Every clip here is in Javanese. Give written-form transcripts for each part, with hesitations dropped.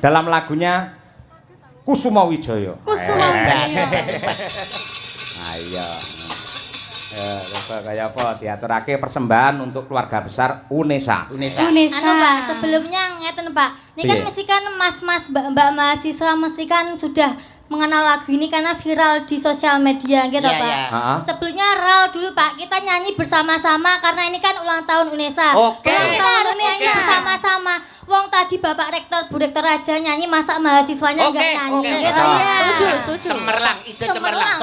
dalam lagunya Kusuma Wijaya. Kusuma Wijaya. Ayo. Kayak apa diaturake persembahan untuk keluarga besar Unesa. Unesa. Anu Pak, sebelumnya ngeten Pak. Ini kan mesti kan mas-mas mbak-mbak mahasiswa mesti kan sudah mengenal lagu ini karena viral di sosial media gitu Pak. Yeah. Sebelumnya Ral dulu Pak, kita nyanyi bersama-sama karena ini kan ulang tahun Unesa. Oke. Kita harus nyanyi bersama-sama. Wong tadi Bapak Rektor, Bu Rektor aja nyanyi, masa mahasiswanya enggak nyanyi gitu ya. Setuju. Cemerlang, ide cemerlang.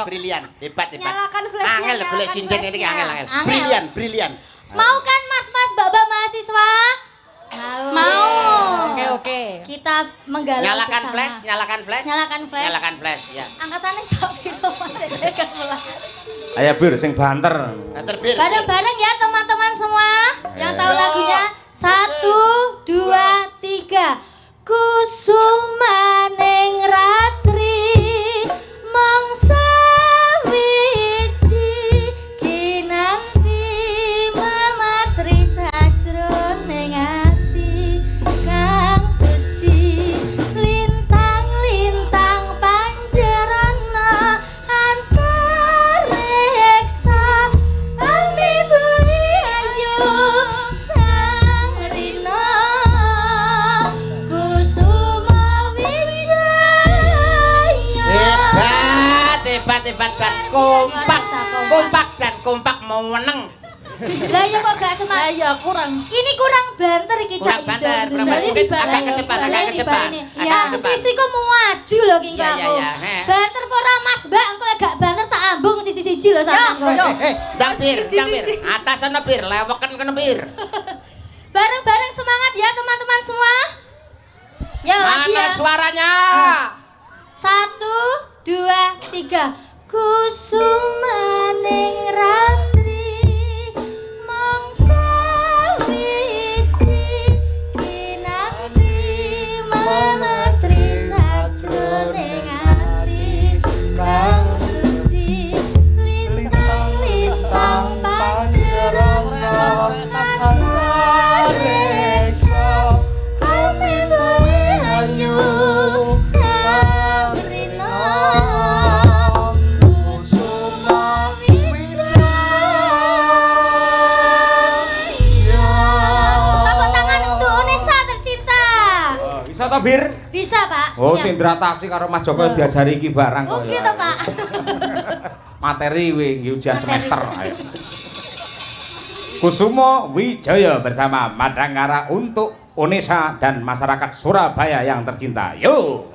Brilian, hebat. Nyalakan flashnya. Angel golek sinden ini angel. Brilian. Mau kan mas-mas mbak-mbak mahasiswa? Mau. Oke. Kita menggalau Nyalakan bersama. flash, ya. Angkatannya sok gitu Mas. Ayo Bir sing banter. Bareng-bareng ya teman-teman semua yang tahu lagunya. 1, 2, 3. Kusumaning ratri mangsa wiji kinanti mamatri sajroning ati kang suci lintang-lintang panjerana antareksa ati bumi ayu sang rina kusuma wijaya Hebat. Kompak mau menang. Lah ya kok gak semangat. Ya kurang. Ini kurang banter iki Cak Ida. Agak ke depan. Ya, sisi kok mau maju lho ki aku. Banter ora Mas, Mbak, engko lek gak banter tak ambung siji-siji lho sampean. Dang Bir. Atasan Bir, leweken kene Bir. Bareng-bareng semangat ya teman-teman semua. Ya lagi ya. Mana suaranya? 1, 2, 3. Kusumaning ratri mangsa wiji kinanti mamatri sajroning ati kang suci lintang-lintang panjerana antareksa ati bumi ayu sabrina kusuma wijaya. Tepuk tangan untuk Unesa tercinta. Bisa toh Bir? Bisa Pak. Oh, Siap. Sindratasi karo Mas Joko diajari iki barang Oh gitu Pak. Materi wingi ujian semester. Ayo. Kusuma Wijaya bersama Madangkara untuk Unesa dan masyarakat Surabaya yang tercinta. Yuk.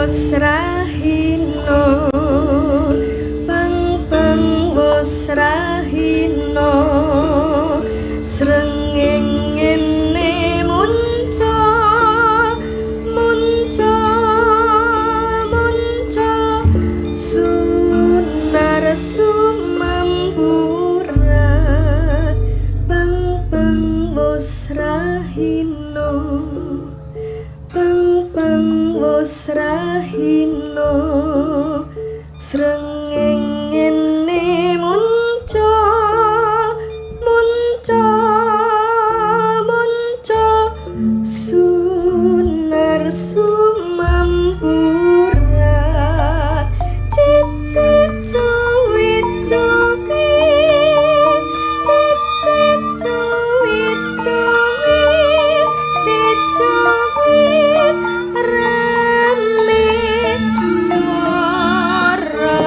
wis rahino pang wis rahino srengenge muncul sunar sumamburat pang wis rahino pang wis rahino srengenge muncul sunar sumamburat cicit cuwit rame suara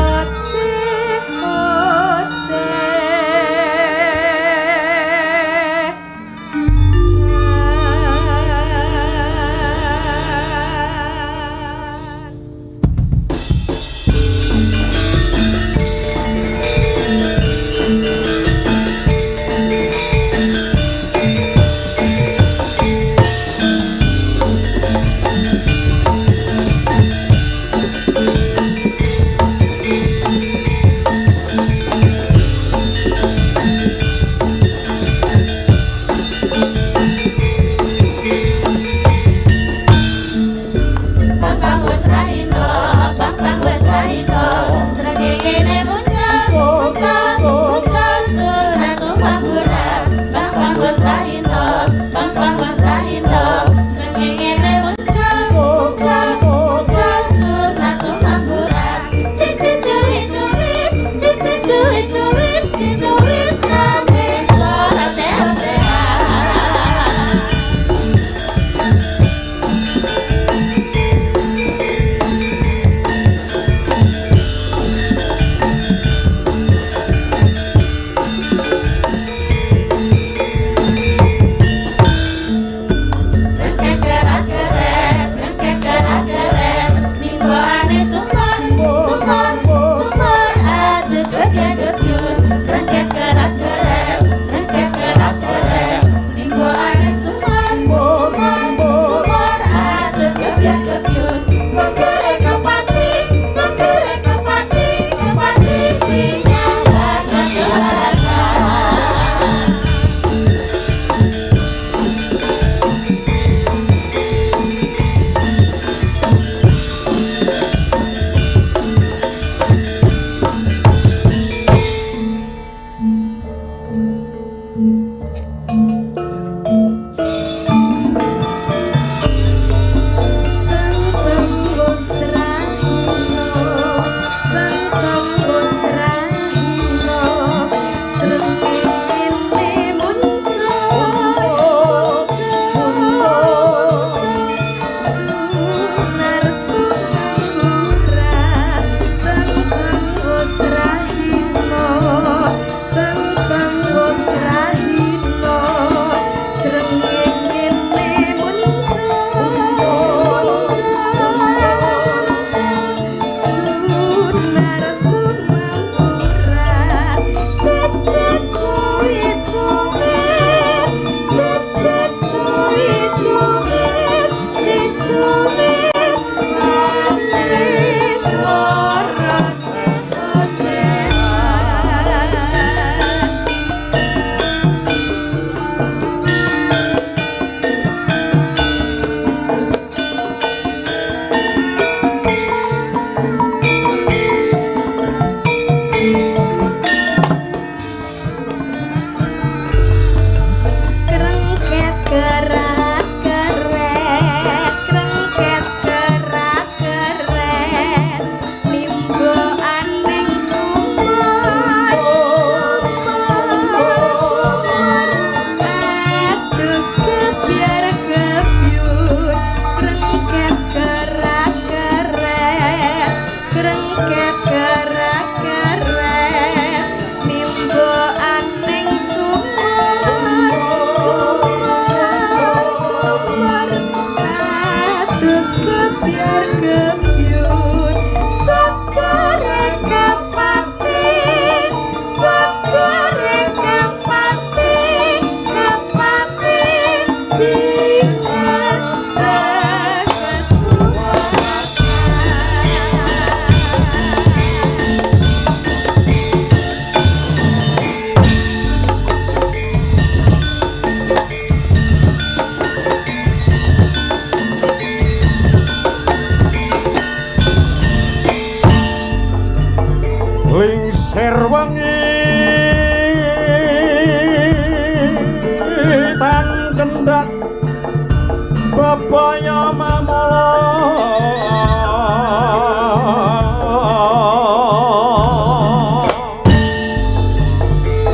supaya mamala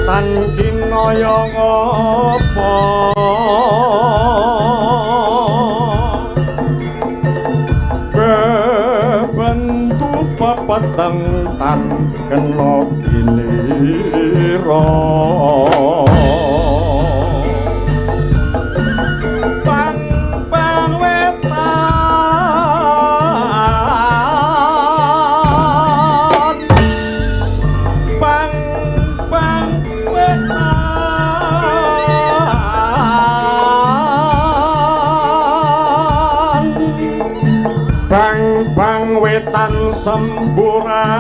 tan kinaya ngapa bebentu papatang tan kena kinira Bang wetan semburato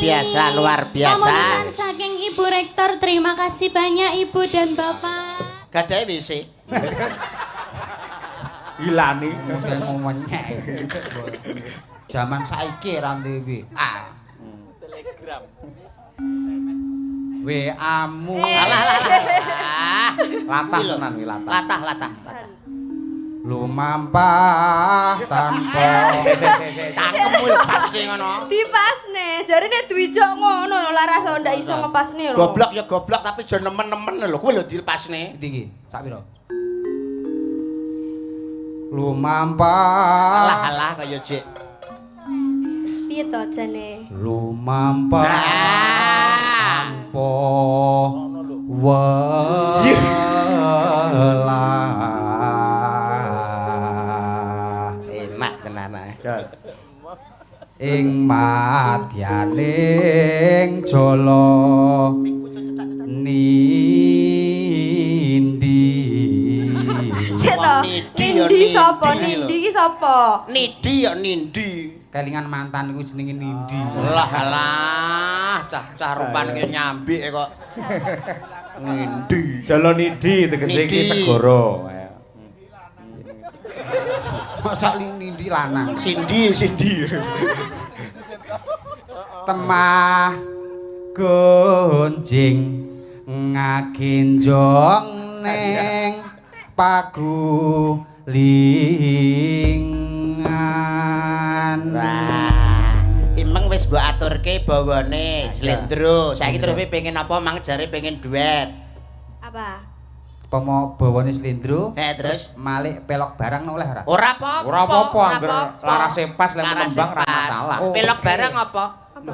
biasa, luar biasa. Omongan saking Ibu Rektor, terima kasih banyak Ibu dan Bapak. Gadahe WC. Hilani. Ngomongnya. Zaman saiki ra duwe WA. Telegram. WA-mu. Alah. Latah tenan iki latah. Latah. Lumampah tanpa Cangkemmu lho pasne ngono. Dipasne, jarine Dwijok ngono lho Laras ndak iso ngepasne lho. Goblok ya goblok tapi aja nemen-nemen lho. Kuwi lho dilepasne. iki. Sak pira? Lumampah. Alah kaya jek. Piye to jane? Lumampah tanpa welah. Enak tenan ae. Ing madyaning jala nindi. Cek to. Nindi sapa? Nindi iki sapa? Nidi ya nindi. Kelingan mantan iku jenenge Nindi. Alah, cah rupane kaya nyambik kok. Nindi. Jalo Nidi tegese iki segara. Masa Nindi lanang. Sindi. Temah gonjing ngagenjong ning pagulingan. Wah, imeng wis mbok aturke bawane slendro. Saiki terus pengen apa? Mang jare pengen duet. Apa? Apa mau bawane slendro? Terus malik pelok barang oleh ora? ora apa-apa. Ora apa-apa angger larase pas lek tembang ra masalah. Oh, Pelok oke. barang apa? Apa?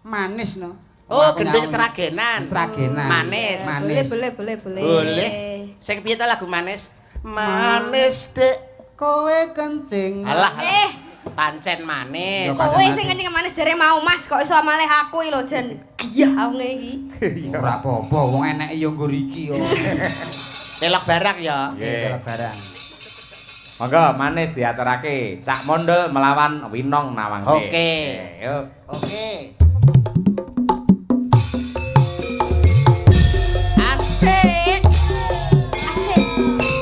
Manis no. Oh, Aku gendeng nyaun. seragenan. Seragenan. Manis. Boleh. Boleh. Sing piye ta lagu manis? Manis dek. Kowe kencing. Alah. Pancen manis. Yo, Pak. Kowe sing kencing manis jare mau Mas kok iso malih aku lho jan giyah aku iki. Ora apa-apa, wong enek yo nggo iki yo. Pelok barang ya. Nggih, pelok barang. Monggo manis diaturake. Cak Mondel melawan Winong Nawangsi. Oke. Yuk. Oke. Asik. Asik.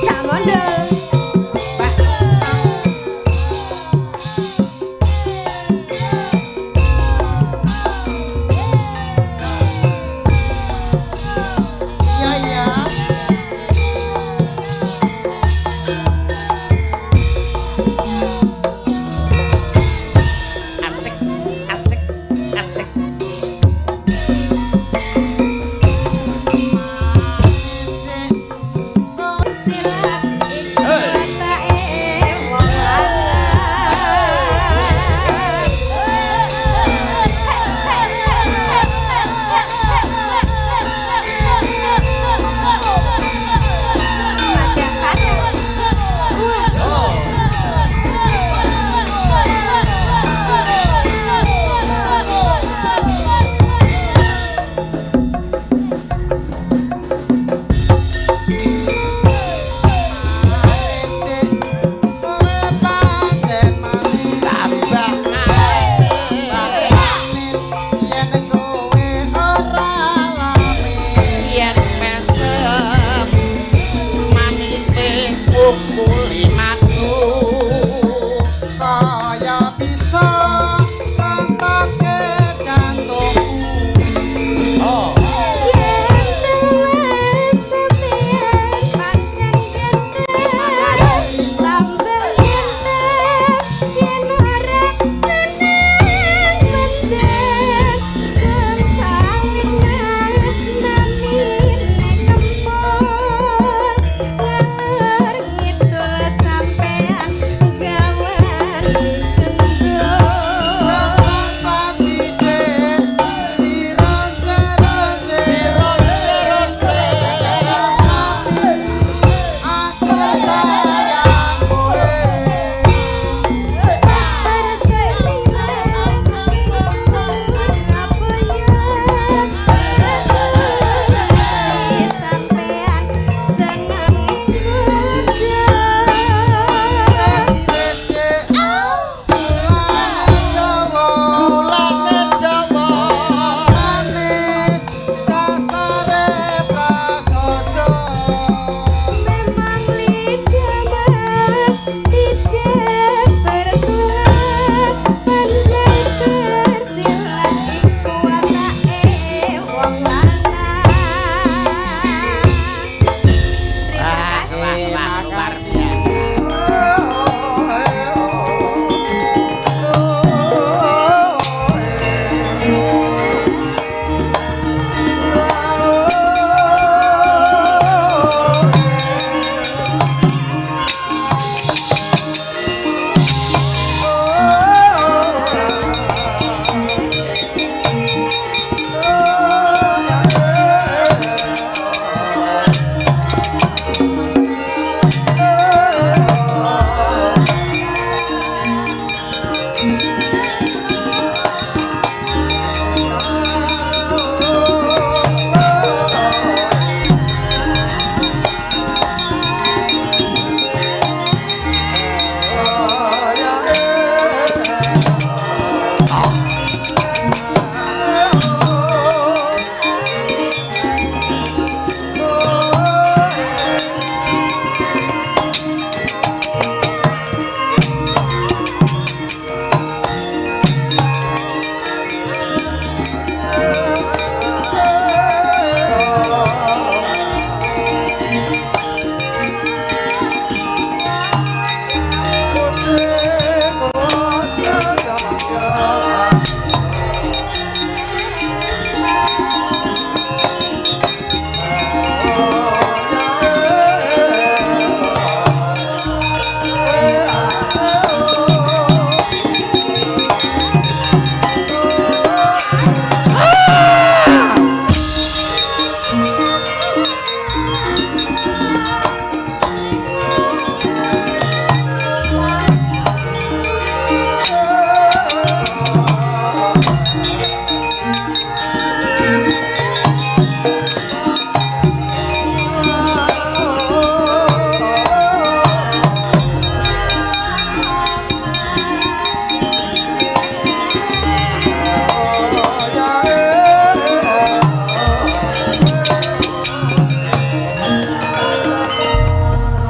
Cak Mondel. Ya. Asik.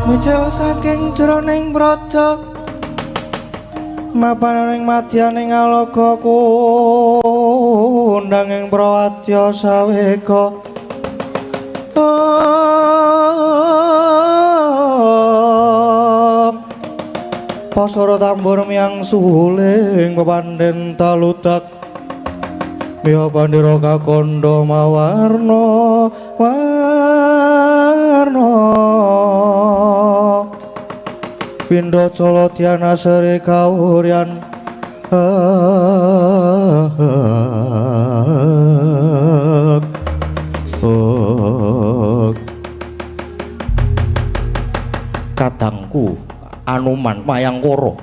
Micil saking jroning praja mapan ing madyaning alaga kundang ing prawadya sawega pasara tambur miyang suling pepandhen taludak miya pandira kakandha mawarna Pindha Cala Dyana Sri kawuryan kadangku Anuman Mayangkara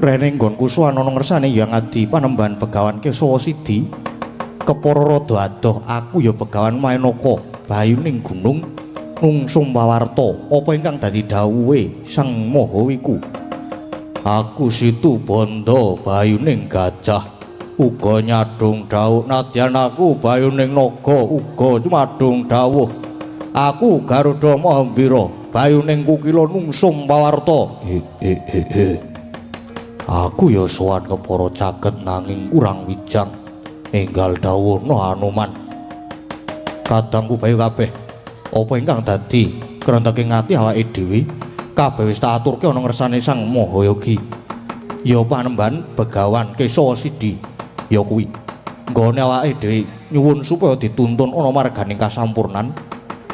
rene nggonku suwana ngersane yang adi panembahan Begawan Kesawa Sidi kepara rada adoh aku ya Begawan Mayanaka bayuning gunung nungsum pawarta apa ingkang dadi dawuhe Sang Mahawiku aku situ bondo bayuning gajah uga nyadung dawuh nadyan aku bayuning naga uga cumadung dawuh aku Garuda Mahambira bayuning kukila nungsum pawarta aku ya sowan kepara caket nanging kurang wijang enggal dawuhna Anuman kadangku bayu kabeh apa ingkang dadi krenteking ati awake dhewe kabeh wis tak aturke ana ngersane Sang Mahayogi ya panembahan Begawan Kesawa Sidi ya kuwi nggone awake dhewe nyuwun supaya dituntun ana marganing kasampurnan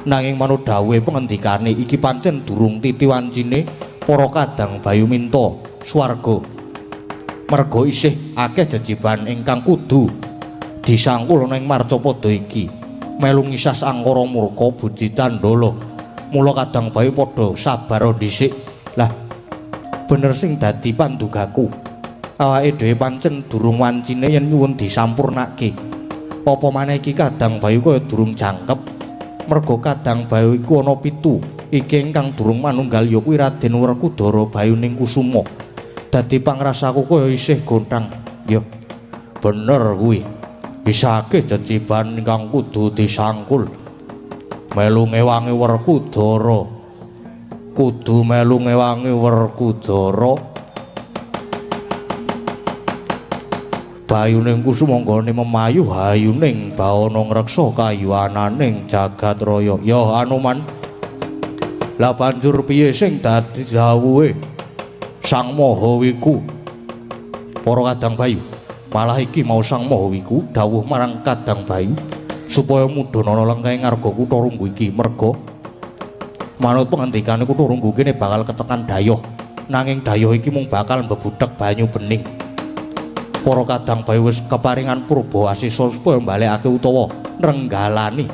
nanging manut dawuhe pengendikane iki pancen durung titi wancine para kadang bayu minta swarga merga isih akeh jejiban ingkang kudu disangkul ning marcapada iki melu ngisas angkara murka buji candala mula kadang bae padha sabar dhisik lah bener sing dadi pandugaku awake dhewe pancen durung wancine yen nyuwun disampurnake apa maneh iki kadang bae kaya durung jangkep merga kadang bae iku ana 7 iki ingkang durung manunggal ya kuwi Raden Werkudara bayuning Kusuma dadi pangrasaku kaya isih gontang ya bener kuwi isake jeciban ingkang kudu disangkul melu ngewangi Werkudara kudu melu ngewangi Werkudara bayuning Kusuma nggone memayu hayuning bawana ngreksa kayuananing jagat raya ya Anuman lah banjur piye sing dadi dawuhe Sang Mahawiku para kadang bayu malah iki mau Sang Mahawiku dawuh marang kadang bayu supaya mudhun ana lengkahe ngarga Kutha Runggu iki merga manut pengendikane Kutha Runggu kene bakal ketekan dayoh nanging dayoh iki mung bakal mbebudhek banyu bening para kadang bayu wis keparingan purba asisa supaya mbalekake utawa nrenggalani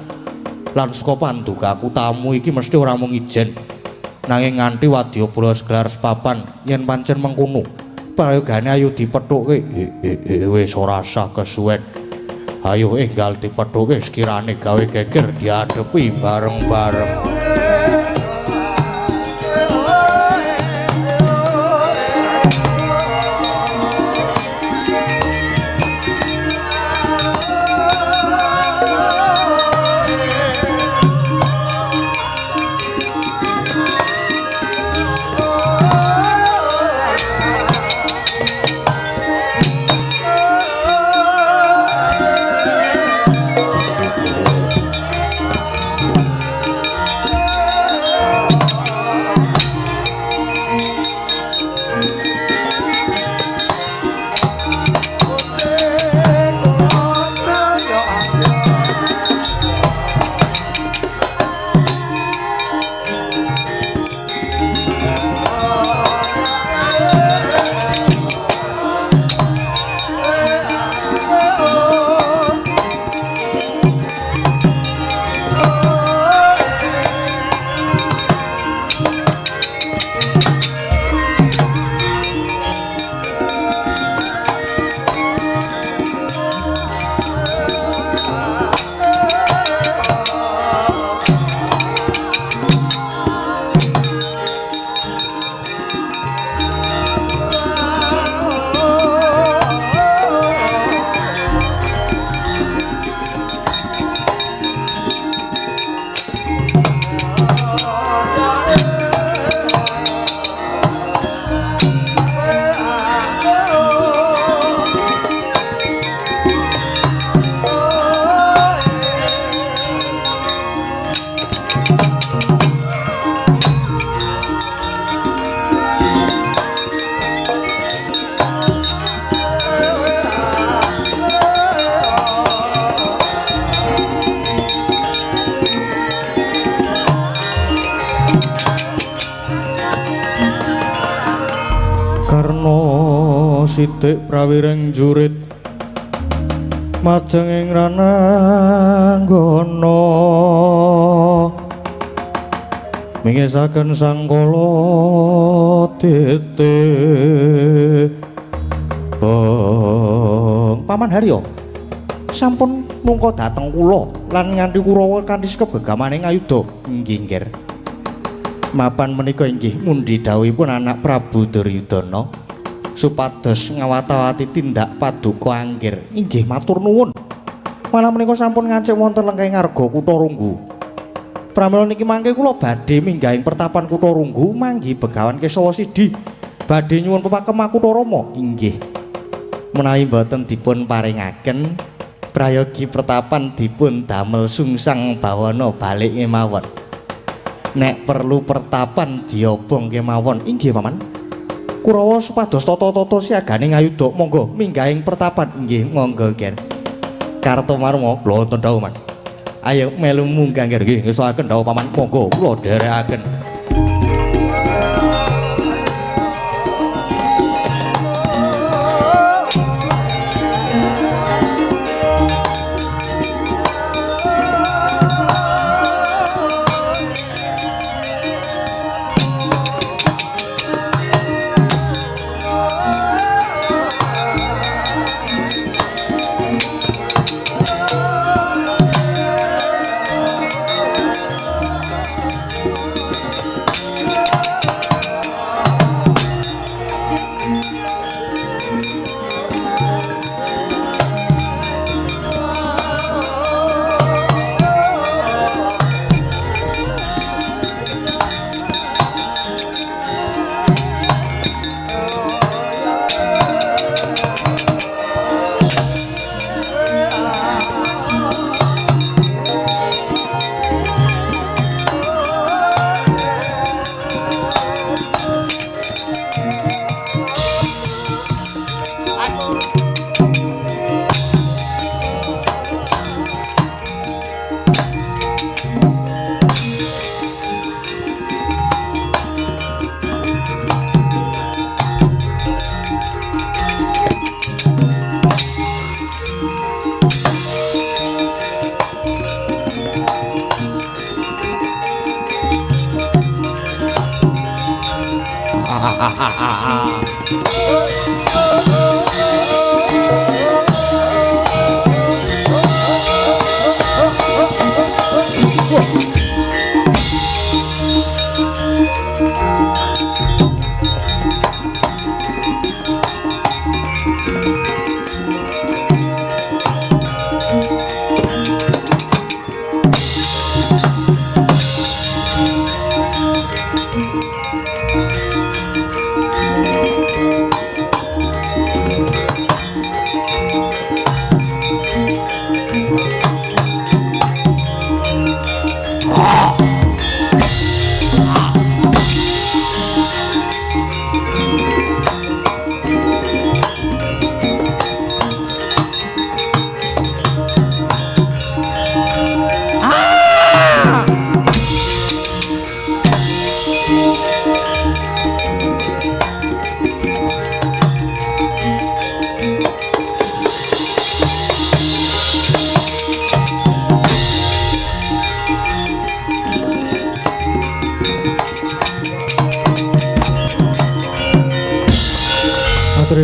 lan saka pandukaku tamu iki mesti ora mung ijen nanging nganti wadyabala gelar sepapan yen pancen mengkono prayogane ayo dipethuke wis ora sah kesuwen ayo enggal dipethuke sekirane gawe geger diadepi bareng-bareng ana sithik prawiring jurit majeng ing rananggana mingisaken sangkala titik Paman Haryo sampun mungko dhateng kula lan nganti Kurawa kanthi sikep gegamaning ayuda inggih nggih mapan menika inggih mundi dawuhipun anak Prabu Duryudana supados ngawat-awati tindak paduka anggir inggih matur nuwun malah menika sampun ngancik wonten lengkeng arga Kutha Runggu pramila niki mangke kula badhe minggahing pertapan Kutha Runggu manggi Begawan Kesawa Sidi badhe nyuwun pepakem Kutha Rama inggih menawi boten dipun paringaken prayogi pertapan dipun damel sungsang bawana balik kemawon nek perlu pertapan diobong kemawon inggih paman Kurawa supados tata-tata siagane ngayuda monggo minggahing pertapan inggih monggo ger Kartomarma kula wonten dawuh man ayo melu munggah ger nggih ngesaken dawuh paman monggo kula dherekaken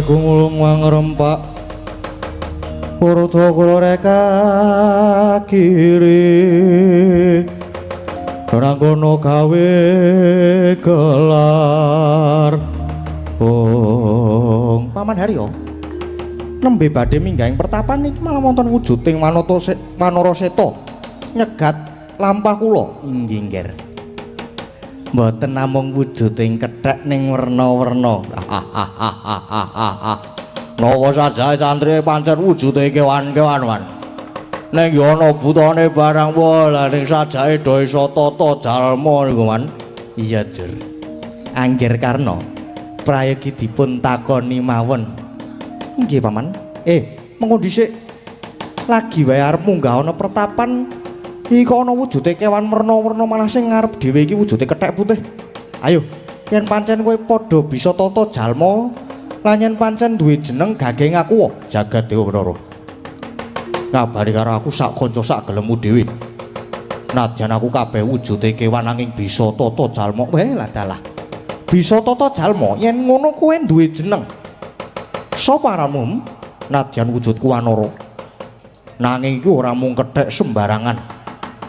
Gumulung wangrempak Purutha kula reka kiri Ranggono gawe gelar Paman Haryo nembe badhe minggahing pertapan niki malah wonten wujuding Wanaraseta nyegat lampah kula inggih nggih mboten namung wujuding kethek ning werna-werna. Nawa sajahe cantri pancen wujude kewan-kewan wan. Ning ya ana butane barang wala ning sajahe desa tata jalma niku wan. Iya, Dur. Anggir karna prayogi dipun takoni mawon. Nggih, Paman. Mengko dhisik lagi wae arep munggah ana pertapan iki kok ana wujude kewan werna-werna malah sing ngarep dhewe iki wujude kethek putih. Ayo, yen pancen kowe padha bisa tata jalma Lan yen pancen duwe jeneng gageng aku jagat Dewa Batara. Ngabari karo aku sak kanca sak gelemu dhewe. Nadyan aku kabeh wujude kewan nanging bisa tata jalma. Lah dalah. Bisa tata jalma yen ngono kowe duwe jeneng. Sapa aramu? Nadyan wujudku wanara. Nanging iki ora mung kethek sembarangan.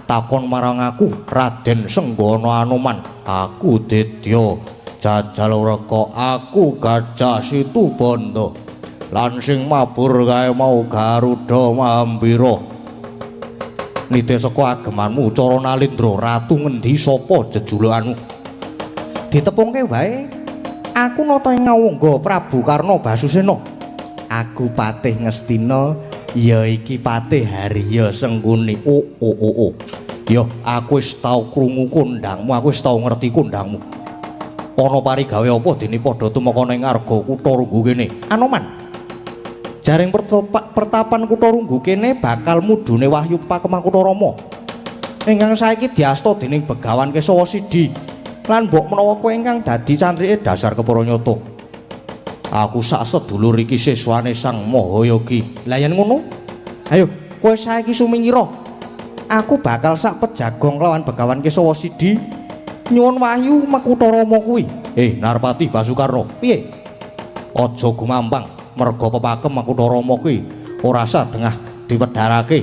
Takon marang aku Raden Senggana Anoman. Aku Dedya Jajalureka, aku Gajah Situbanda. Lan sing mabur kae mau Garuda Mahambira. Nite saka agemanmu cara nalindra ratu ngendi sapa jejulukanmu? Ditepungke wae. Aku nata ing ngawangga Prabu Karna Basusena. Aku Patih Ngastina, ya iki Patih Harya Sengguni. Oh. Yo, aku wis tau krungu kondhangmu, aku wis tau ngerti kondhangmu. Ana parigawe apa dene padha tumeka ning Arga Kutharunggu kene? Anoman. Jaring pertapan Kutharunggu kene bakal mudhune Wahyu Pakemah Kutarama. Ingkang saiki diasta dening Begawan Kesawa Sidi. Lan mbok menawa kowe ingkang dadi cantrike dasar Keparanyata. Aku sak sedulur iki siswane Sang Mahayogi. Lah yen ngono, ayo kowe saiki sumingira. Aku bakal sak pejagong lawan Begawan Kesawa Sidi. Nyuwun wahyu Makutarama kuwi. Narpati Basukarna, piye? Aja gumampang, merga pepakem Makutarama kuwi ora sadengah diwedharake.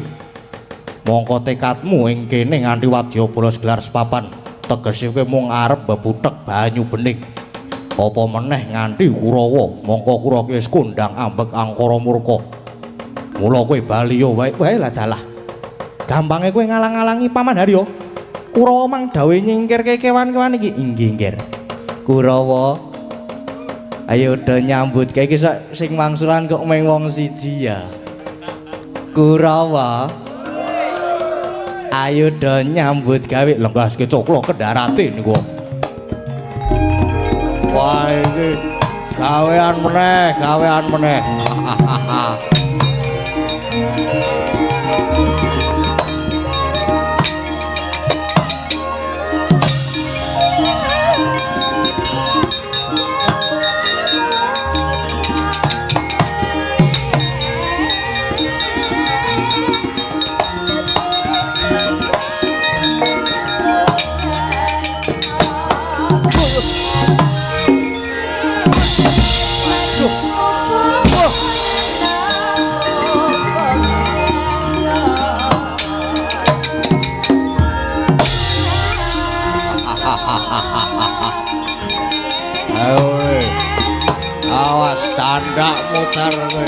Mongko tekadmu ing kene nganti wadyabala gelar sepapan, tegese kowe mung arep bebutek banyu bening. Apa meneh nganti Kurawa, mongko Kurawa wis kondhang ambek angkara murka. Mula kowe bali yo wae lah dalah. Gampange kowe ngalang-alangi Paman Harya. Kurawa mang dawuh nyingkirke kewan-kewan iki. Inggih, nggih. Kurawa, ayo do nyambut kae iki sing mangsulan kok mung wong siji ya. Kurawa, ayo do nyambut gawe lenggaske coklo kendarate niku. Wah iki gawean meneh. Awas tandak muter kowe.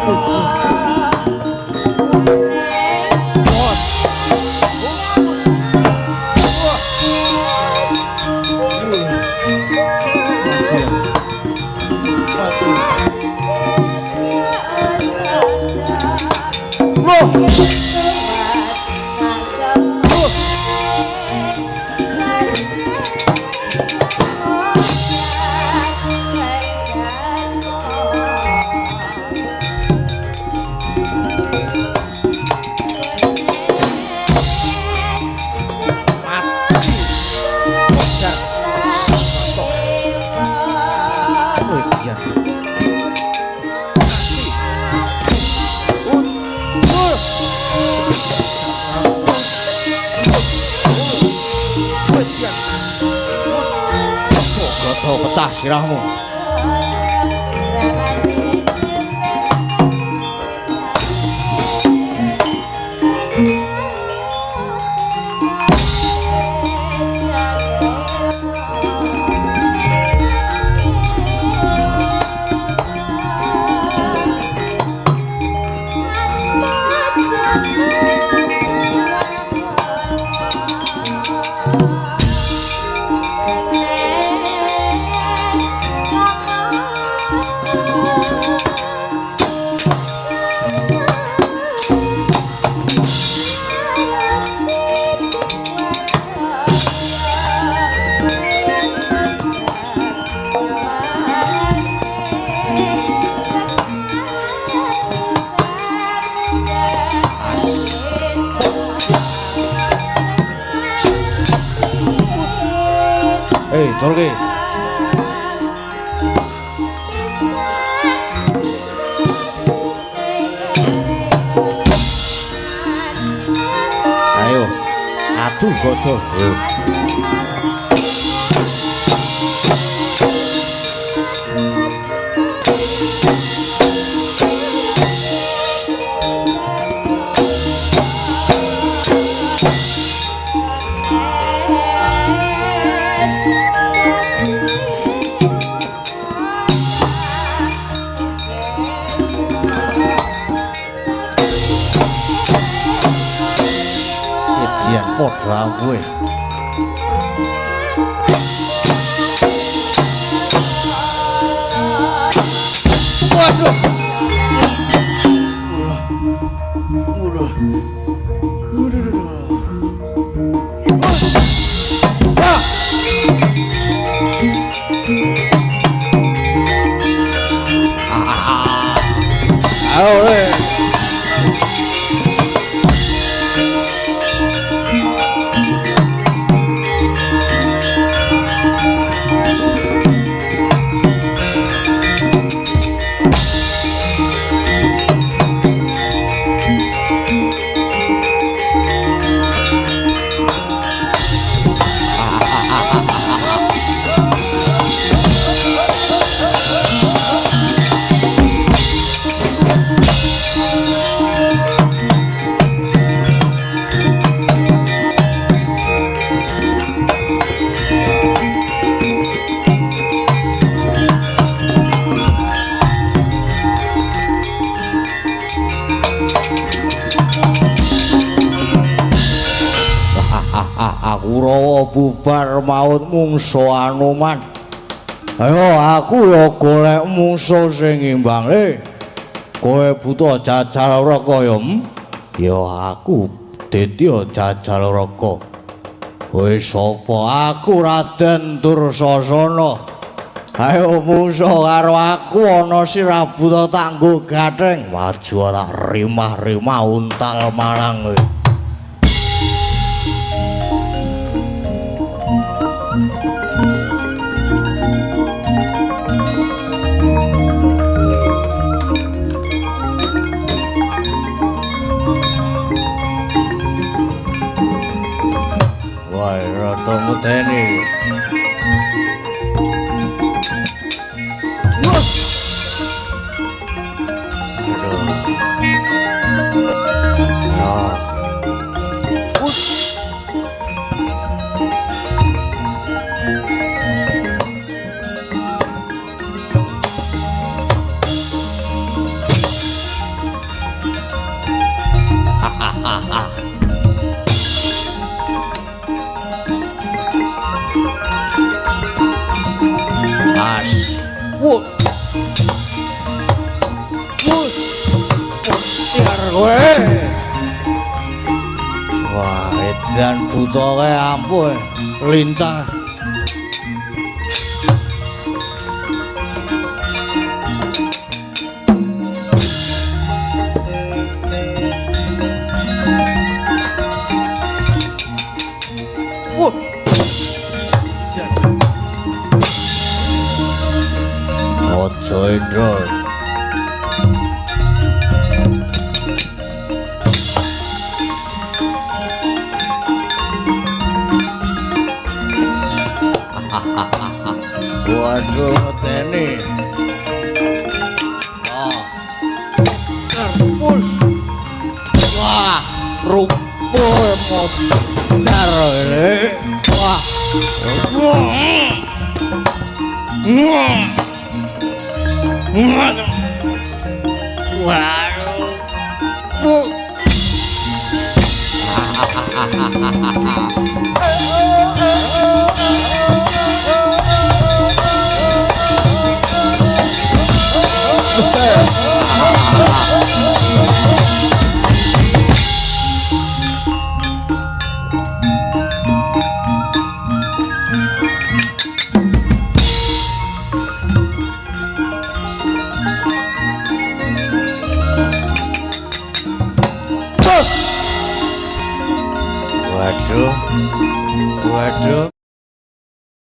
Pecah sirahmu. Jorge. Ayo, atuh godo. Ayo. Podra gue. Waduh. Udah. Ayo. Kurawa bubar maut mungso Anoman. Ayo aku ya golek mungso sing imbang. Kowe buta jajal raka ya? Ya aku dadi jajal raka. Kowe sapa? Aku Raden Dursasana. Ayo mungso karo aku ana sirah buta tanggo gatheng. Maju tak rimah-rimah untal marang kowe. Mudeni. Dan buta kae ampun lincah. Ojo Indra. Waduh meteni. Terpus. Wah, rumpul modar ini. Wah. Waduh. Waduh.